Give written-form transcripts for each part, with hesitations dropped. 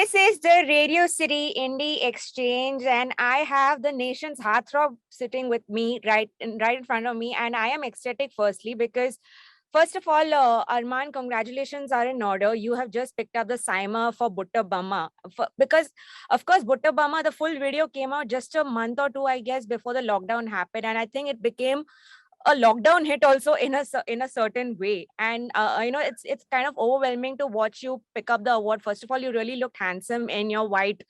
This is the Radio City Indie Exchange, and I have the nation's heartthrob sitting with me right in front of me, and I am ecstatic. Firstly, because first of all, Armaan, congratulations are in order. You have just picked up the SIIMA for Butta Bomma, because of course Butta Bomma, the full video came out just a month or two, I guess, before the lockdown happened, and I think it became a lockdown hit also in a certain way. And it's kind of overwhelming to watch you pick up the award. First of all, you really looked handsome in your white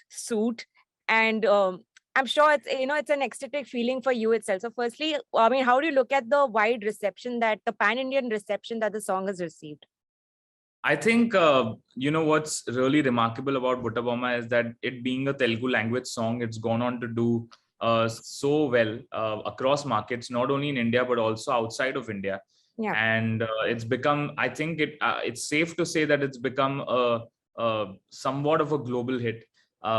suit, and I'm sure it's an ecstatic feeling for you itself. So firstly, I mean, how do you look at the wide reception, that the pan-Indian reception that the song has received? I think, what's really remarkable about Butta Bomma is that it being a Telugu language song, it's gone on to do so well across markets, not only in India, but also outside of India. Yeah. And it's become, I think it's safe to say that it's become a somewhat of a global hit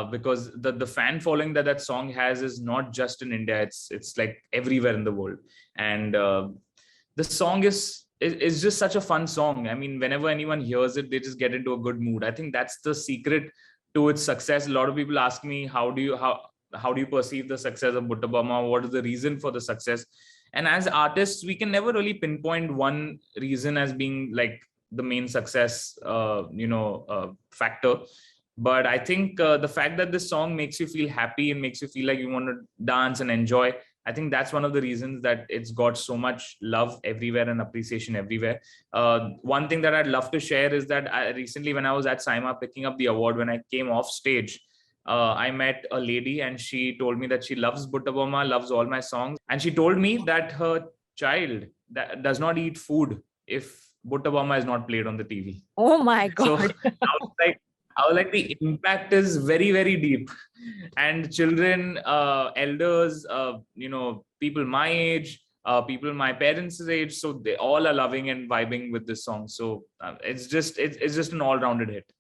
because the fan following that song has is not just in India, it's like everywhere in the world. And the song is just such a fun song. I mean, whenever anyone hears it, they just get into a good mood. I think that's the secret to its success. A lot of people ask me, how do you perceive the success of Butta Bomma? What is the reason for the success? And as artists, we can never really pinpoint one reason as being like the main success, factor. But I think the fact that this song makes you feel happy and makes you feel like you want to dance and enjoy, I think that's one of the reasons that it's got so much love everywhere and appreciation everywhere. One thing that I'd love to share is that recently when I was at SIIMA picking up the award, when I came off stage, I met a lady and she told me that she loves Butta Bomma, loves all my songs. And she told me that her child does not eat food if Butta Bomma is not played on the TV. Oh my God. So I was like, the impact is very, very deep. And children, elders, people my age, people my parents' age, so they all are loving and vibing with this song. So it's just an all-rounded hit.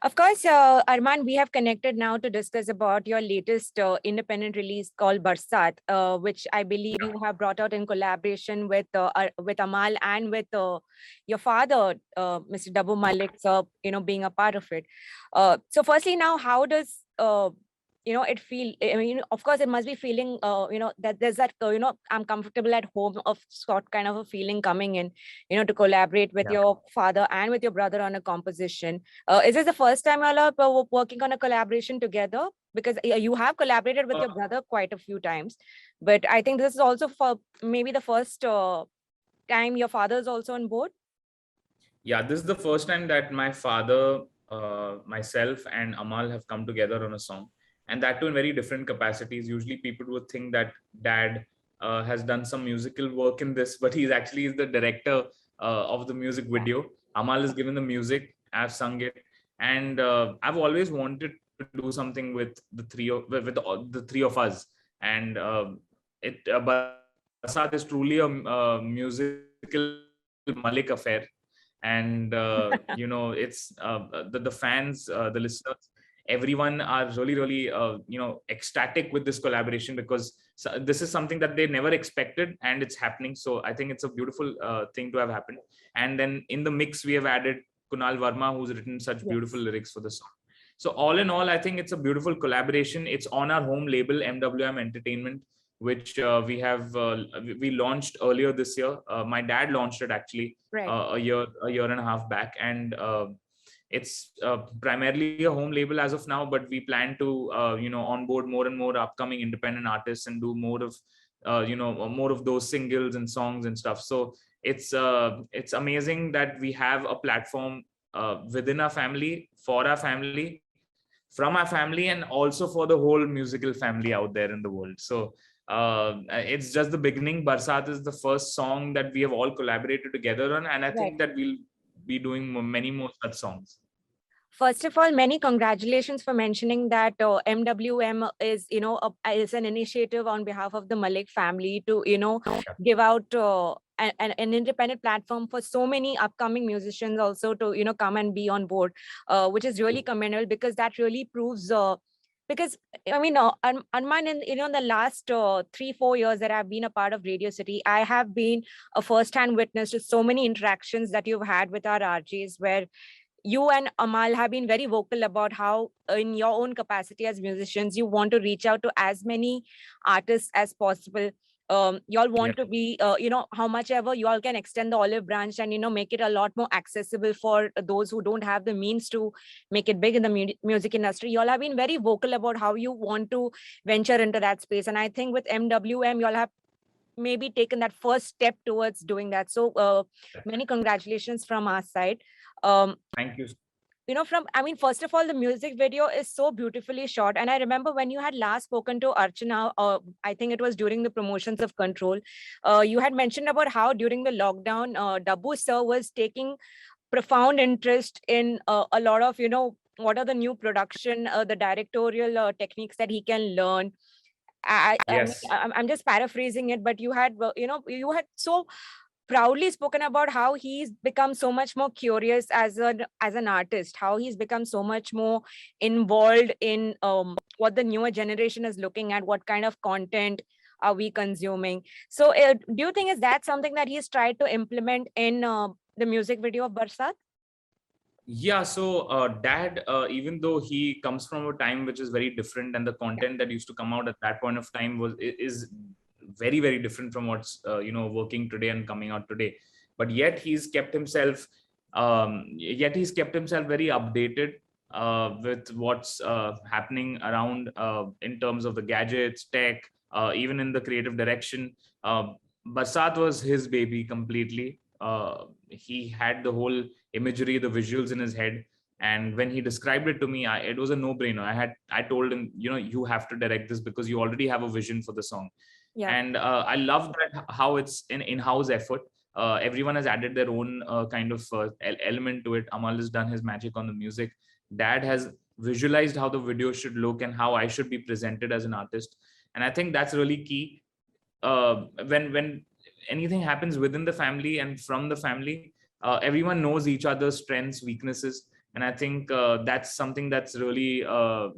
Of course, Armaan, we have connected now to discuss about your latest independent release called Barsaat, which I believe you have brought out in collaboration with Amaal and with your father, Mr. Daboo Mallik, being a part of it. So firstly, now, how does it feel? I mean, of course, it must be feeling, that there's that, I'm comfortable at home of sort kind of a feeling coming in, to collaborate with your father and with your brother on a composition. Is this the first time you all are working on a collaboration together? Because you have collaborated with your brother quite a few times, but I think this is also for maybe the first time your father is also on board. Yeah, this is the first time that my father, myself and Amaal have come together on a song. And that too in very different capacities. Usually people would think that dad has done some musical work in this, but he's actually the director of the music video. Amaal has given the music, I've sung it. And I've always wanted to do something with the three of us. And Barsaat is truly a musical Malik affair. And, it's the fans, the listeners, everyone are really, really, ecstatic with this collaboration because this is something that they never expected and it's happening. So I think it's a beautiful thing to have happened. And then in the mix, we have added Kunal Verma, who's written such beautiful lyrics for the song. So all in all, I think it's a beautiful collaboration. It's on our home label, MWM Entertainment, which we launched earlier this year. My dad launched it actually a year and a half back. And it's primarily a home label as of now, but we plan to onboard more and more upcoming independent artists and do more of those singles and songs and stuff. So it's amazing that we have a platform within our family, for our family, from our family, and also for the whole musical family out there in the world. So it's just the beginning. Barsaat is the first song that we have all collaborated together on, and I think that we'll be doing many more such songs. First of all, many congratulations for mentioning that MWM is, is an initiative on behalf of the Malik family to, give out an independent platform for so many upcoming musicians also to, come and be on board, which is really commendable because that really proves because I mean, Armaan, in the last 3-4 years that I've been a part of Radio City, I have been a first-hand witness to so many interactions that you've had with our RJs, where you and Amaal have been very vocal about how in your own capacity as musicians, you want to reach out to as many artists as possible. Y'all want to be, how much ever y'all can extend the olive branch and, make it a lot more accessible for those who don't have the means to make it big in the music industry. Y'all have been very vocal about how you want to venture into that space. And I think with MWM, y'all have maybe taken that first step towards doing that. So many congratulations from our side. Thank you. First of all, the music video is so beautifully shot. And I remember when you had last spoken to Archana, I think it was during the promotions of Control, you had mentioned about how during the lockdown, Daboo sir was taking profound interest in a lot of, what are the new production, the directorial techniques that he can learn. Yes. I'm just paraphrasing it, but you had, you had so proudly spoken about how he's become so much more curious as an artist, how he's become so much more involved in what the newer generation is looking at, what kind of content are we consuming. So do you think is that something that he's tried to implement in the music video of Barsaat? Yeah, so Dad, even though he comes from a time which is very different, and the content that used to come out at that point of time is very, very different from what's working today and coming out today, but yet he's kept himself very updated with what's happening around in terms of the gadgets, tech, even in the creative direction. Barsaat was his baby completely. He had the whole imagery, the visuals in his head, and when he described it to me, it was a no-brainer. I told him, you have to direct this because you already have a vision for the song. Yeah. And I love that how it's an in-house effort. Everyone has added their own kind of element to it. Amaal has done his magic on the music. Dad has visualized how the video should look and how I should be presented as an artist. And I think that's really key. When anything happens within the family and from the family, everyone knows each other's strengths, weaknesses. And I think that's something that's really, a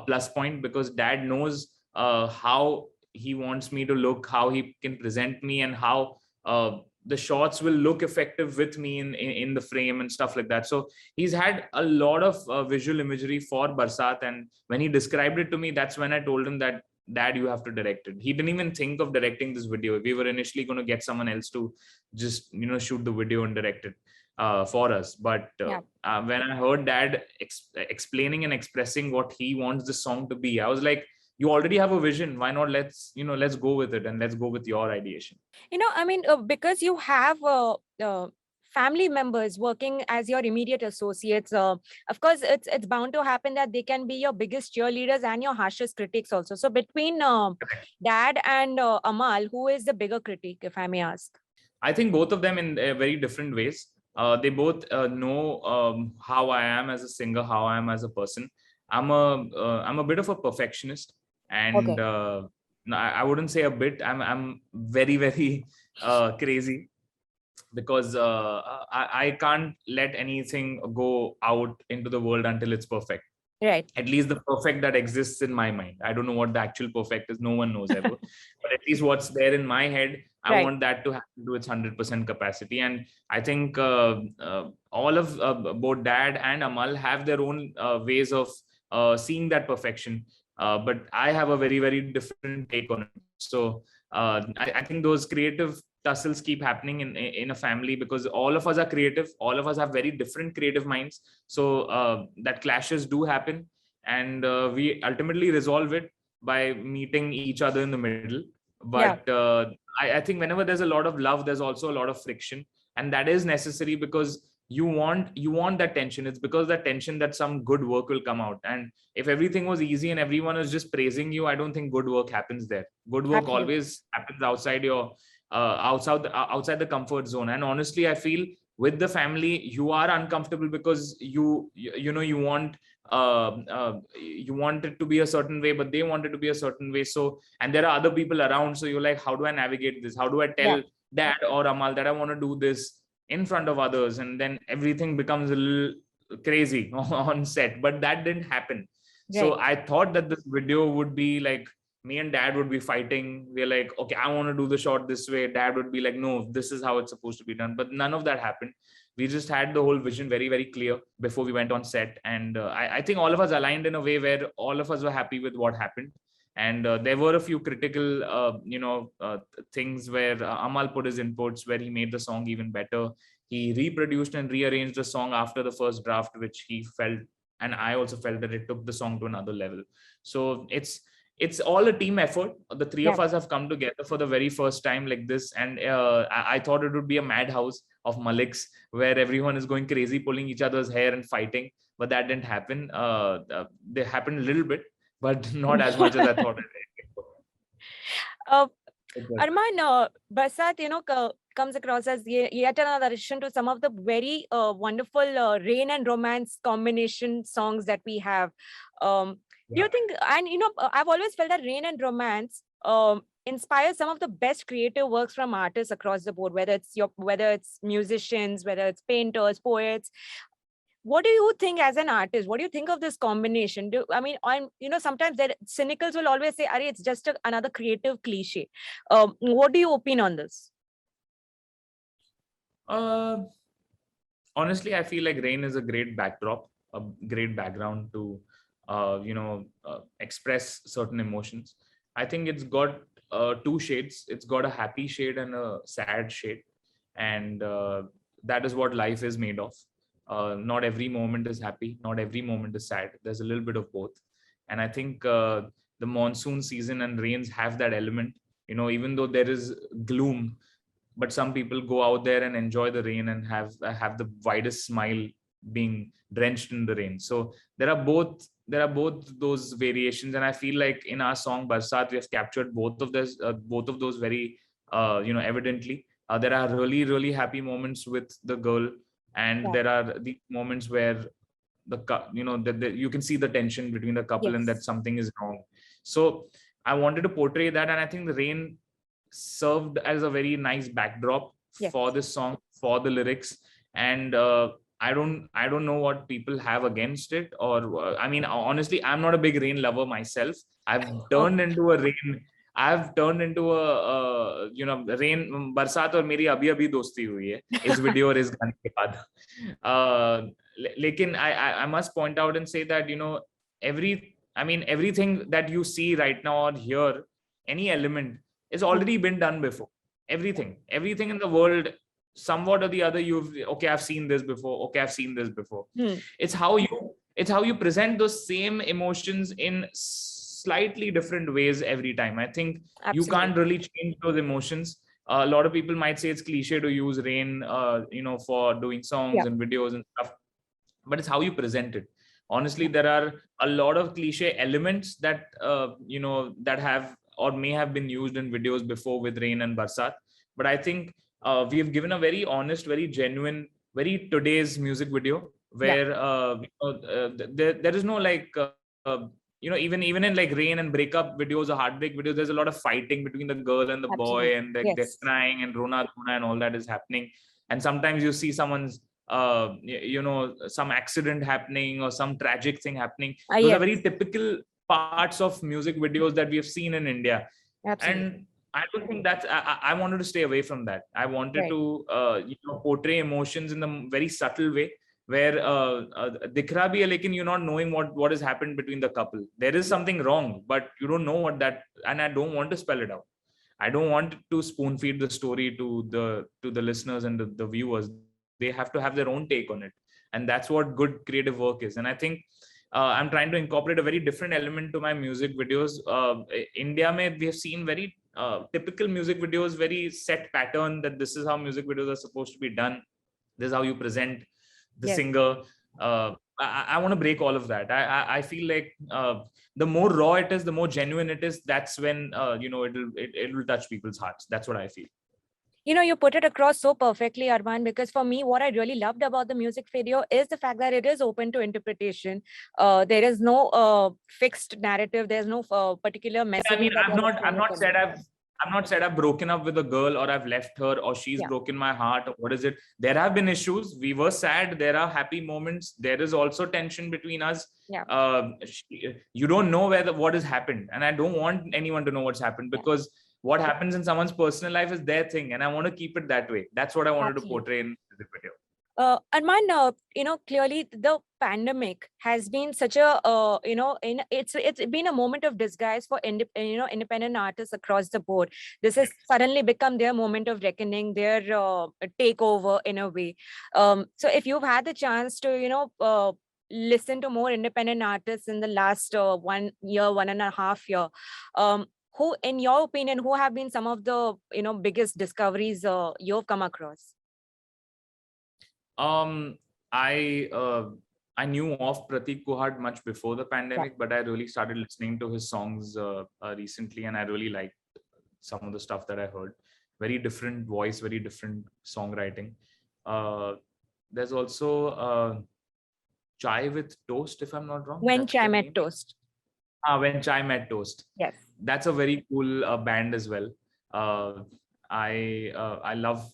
plus point, because Dad knows how he wants me to look, how he can present me, and how the shots will look effective with me in the frame and stuff like that. So he's had a lot of visual imagery for Barsaat. And when he described it to me, that's when I told him that, Dad, you have to direct it. He didn't even think of directing this video. We were initially going to get someone else to just, shoot the video and direct it for us. But when I heard Dad explaining and expressing what he wants the song to be, I was like, you already have a vision. Why not? Let's go with it, and let's go with your ideation. Because you have family members working as your immediate associates, of course it's bound to happen that they can be your biggest cheerleaders and your harshest critics also. So between Dad and Amaal, who is the bigger critic, if I may ask? I think both of them in very different ways. They both know how I am as a singer, how I am as a person. I'm a bit of a perfectionist, and I wouldn't say a bit. I'm very, very crazy, because I can't let anything go out into the world until it's perfect. Right. At least the perfect that exists in my mind. I don't know what the actual perfect is. No one knows ever. But at least what's there in my head, I want that to happen to its 100% capacity. And I think all of both Dad and Amaal have their own ways of seeing that perfection. But I have a very, very different take on it. So I think those creative tussles keep happening in a family, because all of us are creative. All of us have very different creative minds. So that clashes do happen, and we ultimately resolve it by meeting each other in the middle. But I think whenever there's a lot of love, there's also a lot of friction, and that is necessary, because you want that tension. It's because of that tension that some good work will come out. And if everything was easy and everyone is just praising you, I don't think good work happens there. Good work always happens outside your outside the comfort zone. And honestly, I feel with the family, you are uncomfortable because you want it to be a certain way, but they want it to be a certain way. So, and there are other people around, so you're like, how do I navigate this? How do I tell Dad or Amaal that I want to do this in front of others? And then everything becomes a little crazy on set. But that didn't happen. So I thought that this video would be like me and dad would be fighting. We're like, okay, I want to do the shot this way. Dad would be like, no, this is how it's supposed to be done. But none of that happened. We just had the whole vision very, very clear before we went on set. And I think all of us aligned in a way where all of us were happy with what happened. And there were a few critical, things where Amaal put his inputs, where he made the song even better. He reproduced and rearranged the song after the first draft, which he felt, and I also felt that it took the song to another level. So it's all a team effort. The three of us have come together for the very first time like this, and I thought it would be a madhouse of Maliks where everyone is going crazy, pulling each other's hair and fighting, but that didn't happen. They happened a little bit, but not as much as I thought Uh, it was. Armaan, Barsaat, comes across as yet another addition to some of the very wonderful rain and romance combination songs that we have. Do you think, and I've always felt that rain and romance inspires some of the best creative works from artists across the board, whether it's musicians, whether it's painters, poets. What do you think as an artist? What do you think of this combination? Sometimes cynicals will always say, "Arey, it's just another creative cliche." What do you opine on this? Honestly, I feel like rain is a great backdrop, a great background to, express certain emotions. I think it's got two shades. It's got a happy shade and a sad shade, and that is what life is made of. Not every moment is happy, not every moment is sad. There's a little bit of both, and I think the monsoon season and rains have that element. Even though there is gloom, but some people go out there and enjoy the rain and have the widest smile being drenched in the rain. So there are both those variations, and I feel like in our song Barsaat we have captured both of those very evidently. There are really, really happy moments with the girl, and there are the moments where you can see the tension between the couple and that something is wrong. So I wanted to portray that, and I think the rain served as a very nice backdrop for this song, for the lyrics. And I don't know what people have against it, or I mean, honestly, I'm not a big rain lover myself. I've turned into a rain. बरसात और मेरी अभी अभी दोस्ती हुई है इस video और इस गाने के बाद. लेकिन I must point out and say that everything that you see right now or hear, any element, it's already been done before. Everything in the world, somewhat or the other, I've seen this before. Okay, I've seen this before. It's how you present those same emotions in slightly different ways every time. I think you can't really change those emotions. A lot of people might say it's cliche to use rain, for doing songs and videos and stuff, but it's how you present it. Honestly, there are a lot of cliche elements that that have or may have been used in videos before with rain and Barsaat. But I think we have given a very honest, very genuine, very today's music video where there is no even in like rain and breakup videos or heartbreak videos, there's a lot of fighting between the girl and the boy, and they're crying and Rona and all that is happening. And sometimes you see someone's some accident happening or some tragic thing happening. Those are very typical parts of music videos that we have seen in India. And I don't think that's I wanted to stay away from that. I wanted to portray emotions in a very subtle way where dikh raha bhi hai, lekin you're not knowing what has happened between the couple. There is something wrong, but you don't know what that, and I don't want to spell it out. I don't want to spoon feed the story to the listeners and the viewers. They have to have their own take on it, and that's what good creative work is. And I think I'm trying to incorporate a very different element to my music videos. India mein we have seen very typical music videos, very set pattern that this is how music videos are supposed to be done. This is how you present the singer. I want to break all of that. I feel like the more raw it is, the more genuine it is. That's when it'll touch people's hearts. That's what I feel. You put it across so perfectly, Armaan, because for me, what I really loved about the music video is the fact that it is open to interpretation. There is no fixed narrative. There's no particular message. I mean, I've not said I've not said I've broken up with a girl or I've left her or she's Yeah. broken my heart or what is it. There have been issues. We were sad. There are happy moments. There is also tension between us. Yeah. You don't know what has happened, and I don't want anyone to know what's happened, because what happens in someone's personal life is their thing, and I want to keep it that way. That's what I wanted to portray in the video. Armaan, clearly the pandemic has been such a, it's been a moment of disguise for independent artists across the board. This has suddenly become their moment of reckoning, their takeover in a way. So if you've had the chance to, listen to more independent artists in the last 1 year, 1.5 year, who, in your opinion, who have been some of the biggest discoveries you've come across? I knew of Pratik Kuhad much before the pandemic, but I really started listening to his songs recently, and I really liked some of the stuff that I heard. Very different voice, very different songwriting. There's also Chai with Toast, if I'm not wrong. When Chai Met Toast. When Chai Met Toast. Yes. That's a very cool band as well. I love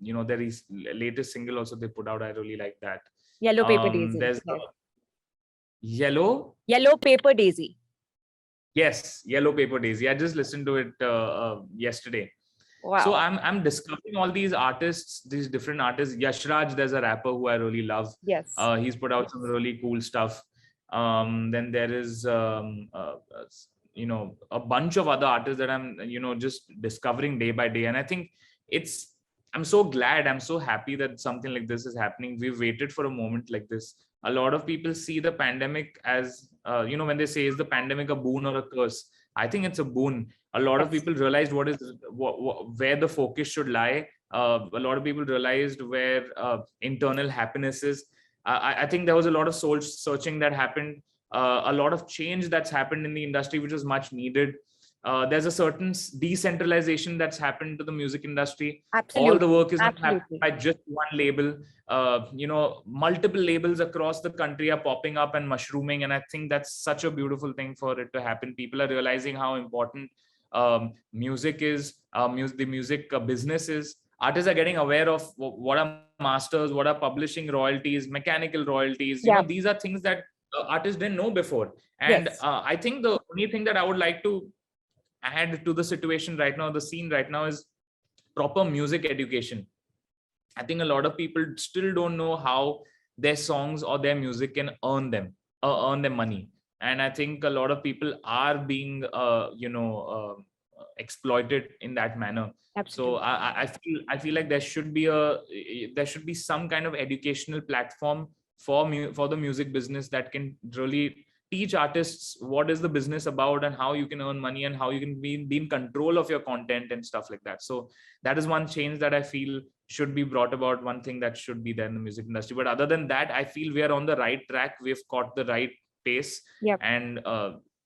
their latest single also they put out. I really like that. Yellow Paper Daisy. There's Yellow Paper Daisy. Yes, Yellow Paper Daisy. I just listened to it yesterday. Wow. So I'm discovering all these artists, these different artists. Yashraj, there's a rapper who I really love. Yes. He's put out some really cool stuff. Then there is a bunch of other artists that I'm just discovering day by day, and I think I'm so glad, I'm so happy that something like this is happening. We've waited for a moment like this. A lot of people see the pandemic as when they say, is the pandemic a boon or a curse? I think it's a boon. A lot of people realized where the focus should lie. A lot of people realized where internal happiness is. I think there was a lot of soul searching that happened. A lot of change that's happened in the industry, which was much needed. There's a certain decentralization that's happened to the music industry. Absolutely. All the work is not happening by just one label. Multiple labels across the country are popping up and mushrooming, and I think that's such a beautiful thing for it to happen. People are realizing how important music is, the music business is. Artists are getting aware of what are masters, what are publishing royalties, mechanical royalties. These are things that artists didn't know before. And I think the only thing that I would like to add to the situation right now, the scene right now, is proper music education. I think a lot of people still don't know how their songs or their music can earn them money. And I think a lot of people are being exploited in that manner. Absolutely. So I feel like there should be some kind of educational platform for the music business that can really teach artists what is the business about and how you can earn money and how you can be in control of your content and stuff like that. So that is one change that I feel should be brought about, one thing that should be there in the music industry. But other than that, I feel we are on the right track. We've caught the right pace. And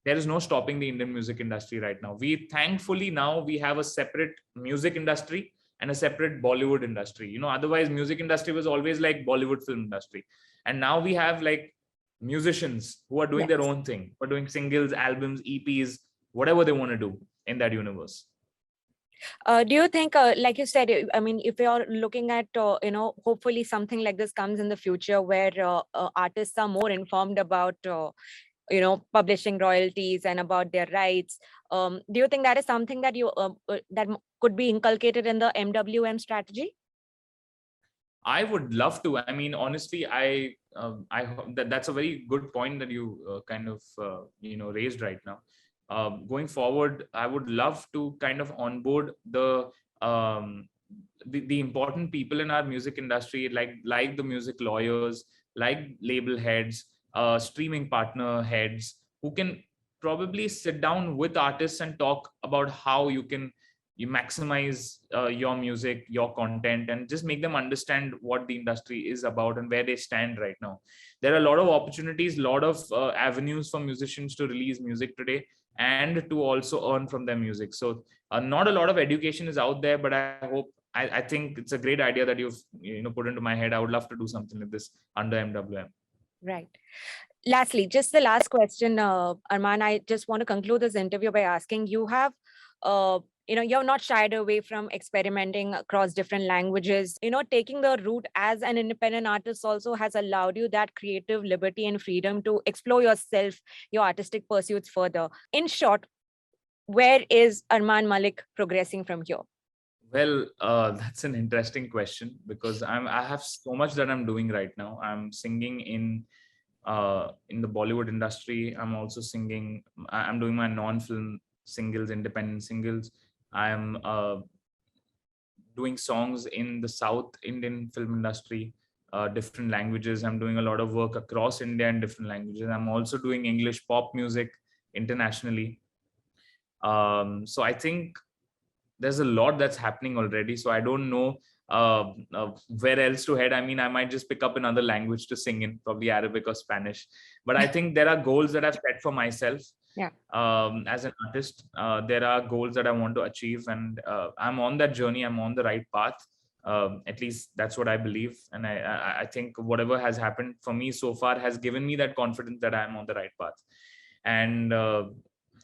there is no stopping the Indian music industry right now. Thankfully now we have a separate music industry and a separate Bollywood industry. Otherwise music industry was always like Bollywood film industry. And now we have like musicians who are doing their own thing, who are doing singles, albums, EPs, whatever they want to do in that universe. Do you think, like you said, I mean, if you're looking at, hopefully something like this comes in the future where artists are more informed about, publishing royalties and about their rights. Do you think that is something that that could be inculcated in the MWM strategy? I would love to. I mean, honestly, I that's a very good point that you kind of raised right now. Going forward, I would love to kind of onboard the important people in our music industry, like the music lawyers, like label heads, streaming partner heads, who can probably sit down with artists and talk about how you maximize your music, your content, and just make them understand what the industry is about and where they stand right now. There are a lot of opportunities, a lot of avenues for musicians to release music today and to also earn from their music. So not a lot of education is out there, but I think it's a great idea that you've put into my head. I would love to do something like this under MWM. Right. Lastly, just the last question, Armaan, I just want to conclude this interview by asking, you have you're not shied away from experimenting across different languages. Taking the route as an independent artist also has allowed you that creative liberty and freedom to explore yourself, your artistic pursuits further. In short, where is Armaan Malik progressing from here? Well, that's an interesting question, because I have so much that I'm doing right now. I'm singing in the Bollywood industry. I'm also singing. I'm doing my non-film singles, independent singles. I'm doing songs in the South Indian film industry, different languages. I'm doing a lot of work across India in different languages. I'm also doing English pop music internationally. So I think there's a lot that's happening already. So I don't know where else to head. I mean, I might just pick up another language to sing in, probably Arabic or Spanish. But I think there are goals that I've set for myself. Yeah. As an artist, there are goals that I want to achieve, and I'm on that journey. I'm on the right path. At least that's what I believe, and I think whatever has happened for me so far has given me that confidence that I'm on the right path. And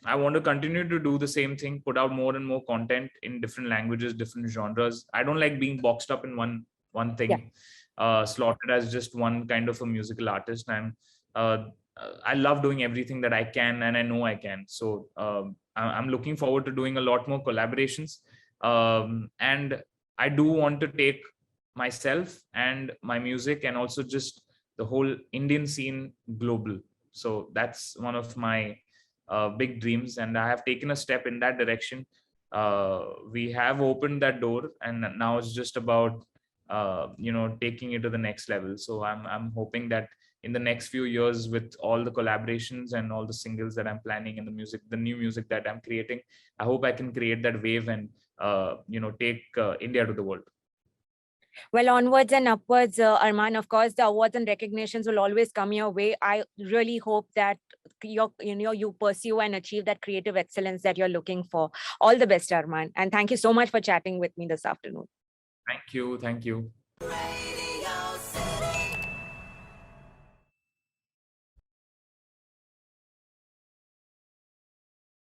I want to continue to do the same thing, put out more and more content in different languages, different genres. I don't like being boxed up in one thing, slotted as just one kind of a musical artist. I love doing everything that I can, and I know I can. So I'm looking forward to doing a lot more collaborations, and I do want to take myself and my music, and also just the whole Indian scene global. So that's one of my big dreams, and I have taken a step in that direction. We have opened that door, and now it's just about taking it to the next level. So I'm hoping that in the next few years, with all the collaborations and all the singles that I'm planning, and the new music that I'm creating, I hope I can create that wave and take India to the world. Well, onwards and upwards, Armaan. Of course, the awards and recognitions will always come your way. I really hope that you pursue and achieve that creative excellence that you're looking for. All the best, Armaan. And thank you so much for chatting with me this afternoon. Thank you. Thank you.